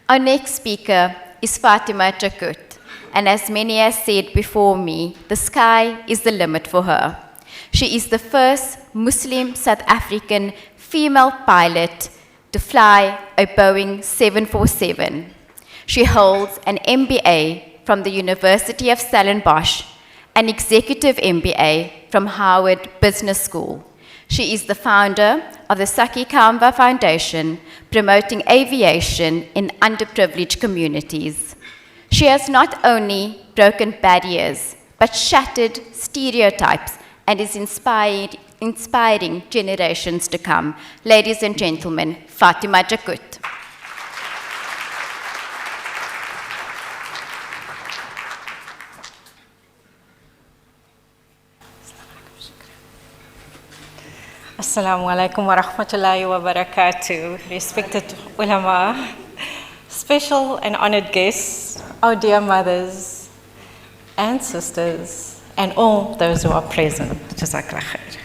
Our next speaker is Fatima Jakoet, and as many have said before me, the sky is the limit for her. She is the first Muslim South African female pilot to fly a Boeing 747. She holds an MBA from the University of Stellenbosch, an executive MBA from Harvard Business School. She is the founder of the Saki Kamba Foundation, promoting aviation in underprivileged communities. She has not only broken barriers, but shattered stereotypes and is inspiring generations to come. Ladies and gentlemen, Fatima Jakoet. Assalamu alaikum wa rahmatullahi wa barakatuh. Respected ulama, special and honored guests, our dear mothers and sisters, and all those who are present. Jazakallah khair.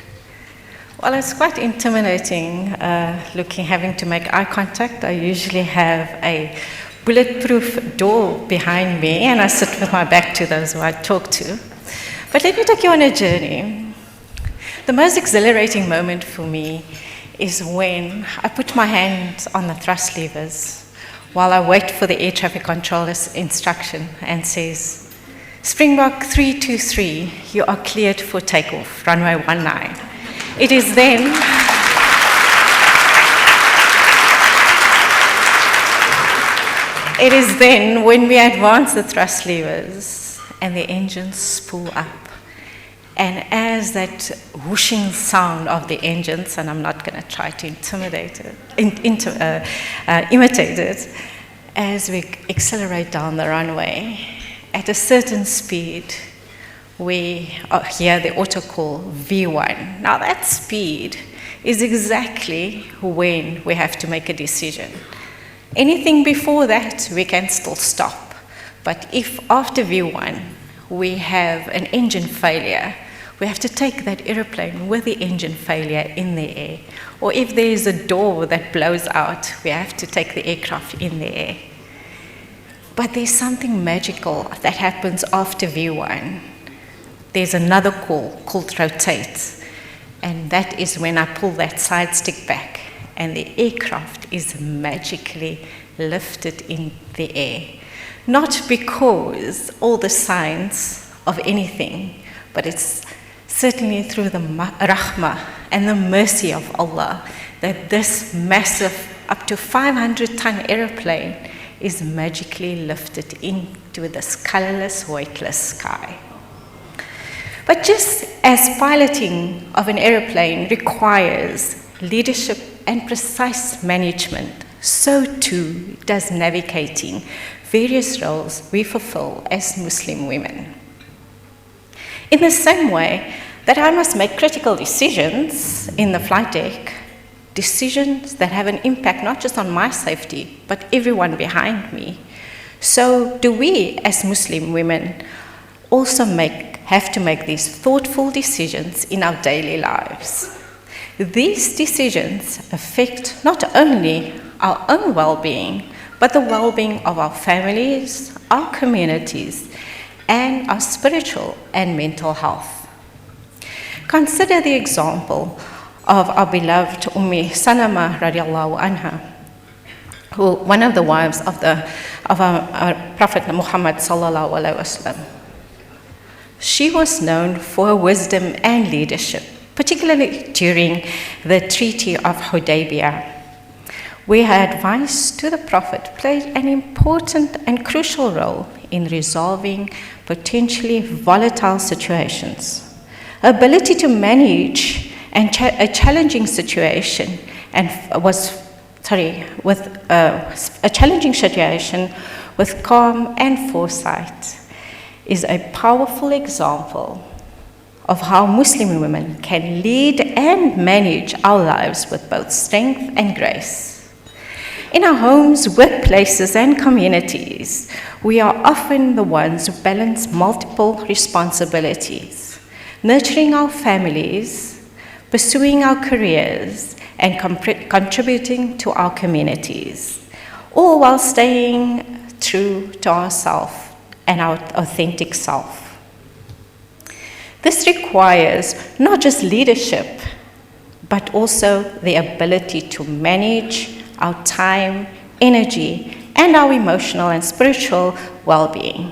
Well, it's quite intimidating having to make eye contact. I usually have a bulletproof door behind me, and I sit with my back to those who I talk to. But let me take you on a journey. The most exhilarating moment for me is when I put my hand on the thrust levers while I wait for the air traffic controller's instruction and says, Springbok 323, you are cleared for takeoff, runway 19. It is then when we advance the thrust levers and the engines spool up. And as that whooshing sound of the engines, and I'm not going to try to imitate it, as we accelerate down the runway, at a certain speed, we hear the auto call V1. Now that speed is exactly when we have to make a decision. Anything before that, we can still stop. But if after V1, we have an engine failure, we have to take that airplane with the engine failure in the air. Or if there is a door that blows out, we have to take the aircraft in the air. But there's something magical that happens after V1. There's another call called rotate. And that is when I pull that side stick back and the aircraft is magically lifted in the air. Not because all the signs of anything, but it's certainly through the rahmah and the mercy of Allah that this massive, up to 500-ton airplane is magically lifted into this colorless, weightless sky. But just as piloting of an airplane requires leadership and precise management, so too does navigating various roles we fulfill as Muslim women. In the same way that I must make critical decisions in the flight deck, decisions that have an impact not just on my safety, but everyone behind me, so do we as Muslim women also have to make these thoughtful decisions in our daily lives. These decisions affect not only our own well-being, but the well-being of our families, our communities, and our spiritual and mental health. Consider the example of our beloved Salama radiallahu anha, who one of the wives of our Prophet Muhammad sallallahu alaihi wasallam. She was known for her wisdom and leadership, particularly during the Treaty of Hudaybiyah, where her advice to the Prophet played an important and crucial role in resolving potentially volatile situations. Her ability to manage a challenging situation with calm and foresight is a powerful example of how Muslim women can lead and manage our lives with both strength and grace. In our homes, workplaces, and communities, we are often the ones who balance multiple responsibilities, nurturing our families, pursuing our careers, and contributing to our communities, all while staying true to ourselves and our authentic self. This requires not just leadership, but also the ability to manage our time, energy, and our emotional and spiritual well-being.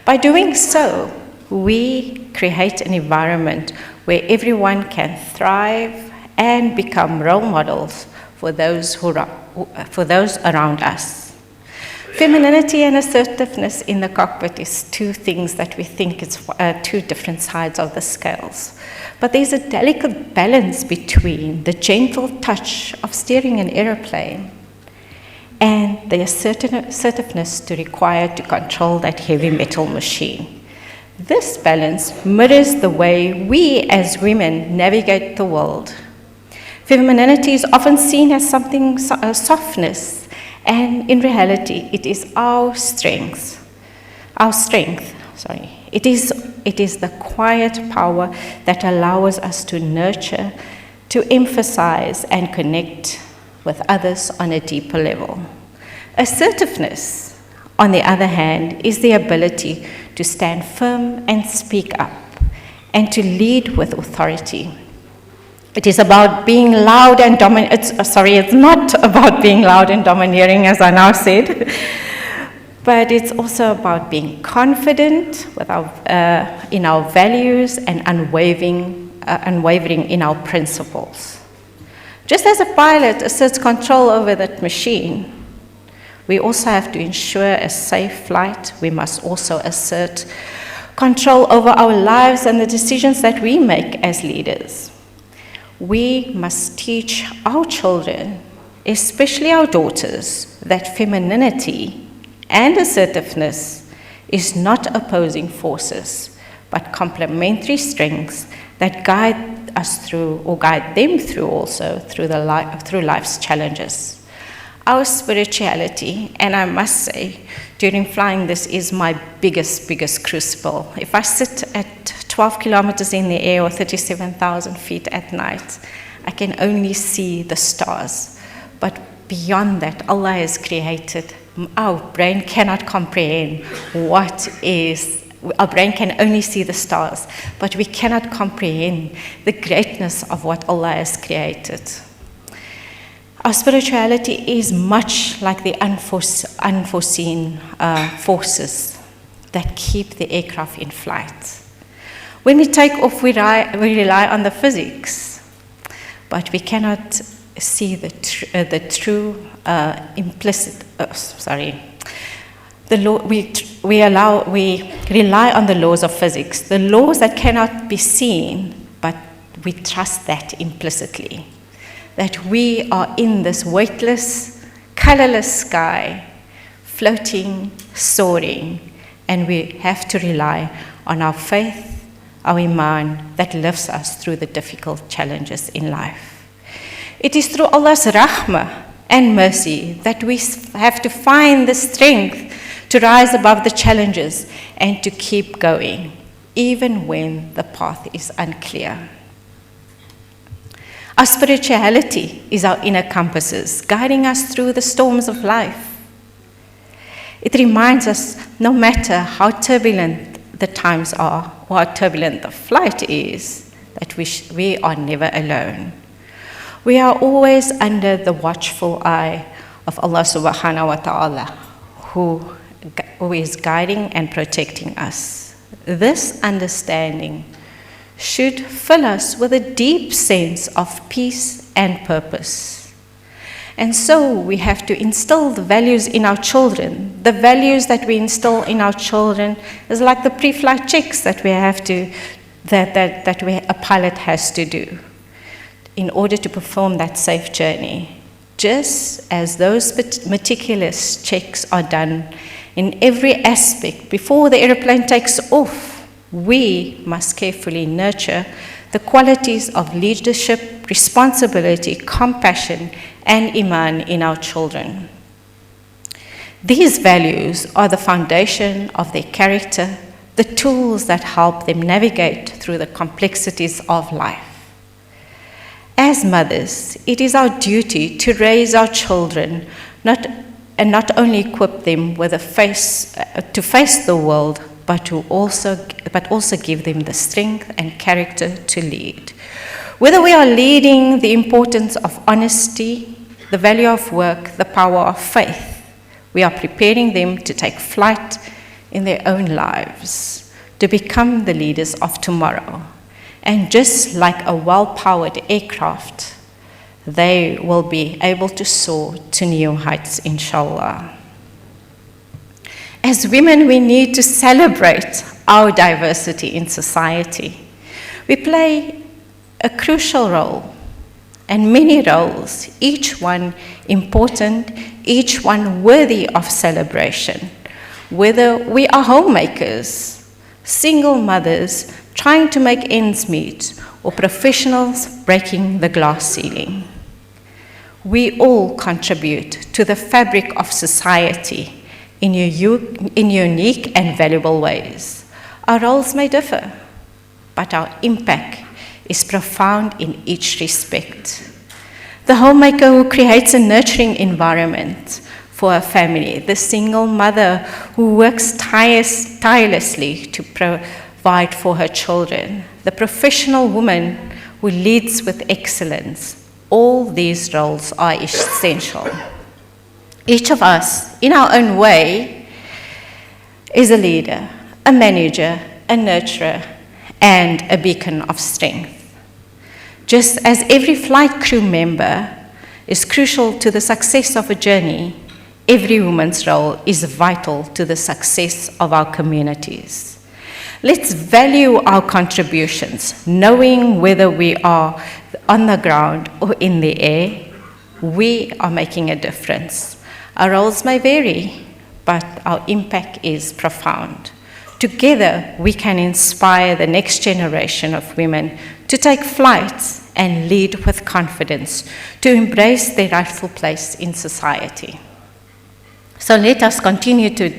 By doing so, we create an environment where everyone can thrive and become role models for those around us. Femininity and assertiveness in the cockpit is two things that we think is two different sides of the scales. But there's a delicate balance between the gentle touch of steering an aeroplane and the assertiveness required to control that heavy metal machine. This balance mirrors the way we as women navigate the world. Femininity is often seen as something softness, and in reality, it is our strength. It is the quiet power that allows us to nurture, to emphasize, and connect with others on a deeper level. Assertiveness, on the other hand, is the ability to stand firm and speak up, and to lead with authority. It is about being loud and it's not about being loud and domineering, as I now said, but it's also about being confident in our values and unwavering in our principles. Just as a pilot asserts control over that machine, we also have to ensure a safe flight. We must also assert control over our lives and the decisions that we make as leaders. We must teach our children, especially our daughters, that femininity and assertiveness is not opposing forces, but complementary strengths that guide us through, or guide them through also, through life's challenges. Our spirituality, and I must say, during flying, this is my biggest crucible. If I sit at 12 kilometers in the air or 37,000 feet at night, I can only see the stars. But beyond that, Allah has created, our brain cannot comprehend our brain can only see the stars, but we cannot comprehend the greatness of what Allah has created. Our spirituality is much like the unforeseen forces that keep the aircraft in flight. When we take off, we rely on the physics, but we cannot see the true implicit. We rely on the laws of physics, the laws that cannot be seen, but we trust that implicitly. That we are in this weightless, colorless sky, floating, soaring, and we have to rely on our faith, our iman, that lifts us through the difficult challenges in life. It is through Allah's rahmah and mercy that we have to find the strength to rise above the challenges and to keep going, even when the path is unclear. Our spirituality is our inner compasses, guiding us through the storms of life. It reminds us, no matter how turbulent the times are, or how turbulent the flight is, that we are never alone. We are always under the watchful eye of Allah subhanahu wa ta'ala, who is guiding and protecting us. This understanding should fill us with a deep sense of peace and purpose. And so we have to instill the values in our children. The values that we instill in our children is like the pre-flight checks that a pilot has to do in order to perform that safe journey. Just as those meticulous checks are done in every aspect before the airplane takes off, we must carefully nurture the qualities of leadership, responsibility, compassion, and iman in our children. These values are the foundation of their character, the tools that help them navigate through the complexities of life. As mothers, it is our duty to raise our children not not only equip them with to face the world, but also give them the strength and character to lead. Whether we are leading the importance of honesty, the value of work, the power of faith, we are preparing them to take flight in their own lives, to become the leaders of tomorrow. And just like a well-powered aircraft, they will be able to soar to new heights, inshallah. As women, we need to celebrate our diversity in society. We play a crucial role, and many roles, each one important, each one worthy of celebration. Whether we are homemakers, single mothers trying to make ends meet, or professionals breaking the glass ceiling. We all contribute to the fabric of society in unique and valuable ways. Our roles may differ, but our impact is profound in each respect. The homemaker who creates a nurturing environment for a family, the single mother who works tirelessly to provide for her children, the professional woman who leads with excellence. All these roles are essential. Each of us, in our own way, is a leader, a manager, a nurturer, and a beacon of strength. Just as every flight crew member is crucial to the success of a journey, every woman's role is vital to the success of our communities. Let's value our contributions, knowing whether we are on the ground or in the air, we are making a difference. Our roles may vary, but our impact is profound. Together, we can inspire the next generation of women to take flight and lead with confidence, to embrace their rightful place in society. So let us continue to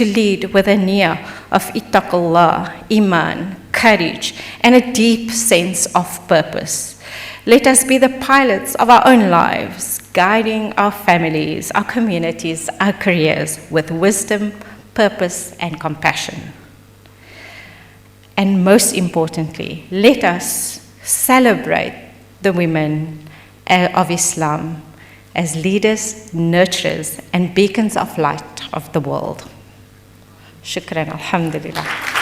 lead with a niyyah of ittaqullah, iman, courage, and a deep sense of purpose. Let us be the pilots of our own lives, guiding our families, our communities, our careers with wisdom, purpose, and compassion. And most importantly, let us celebrate the women of Islam as leaders, nurturers, and beacons of light of the world. Shukran, alhamdulillah.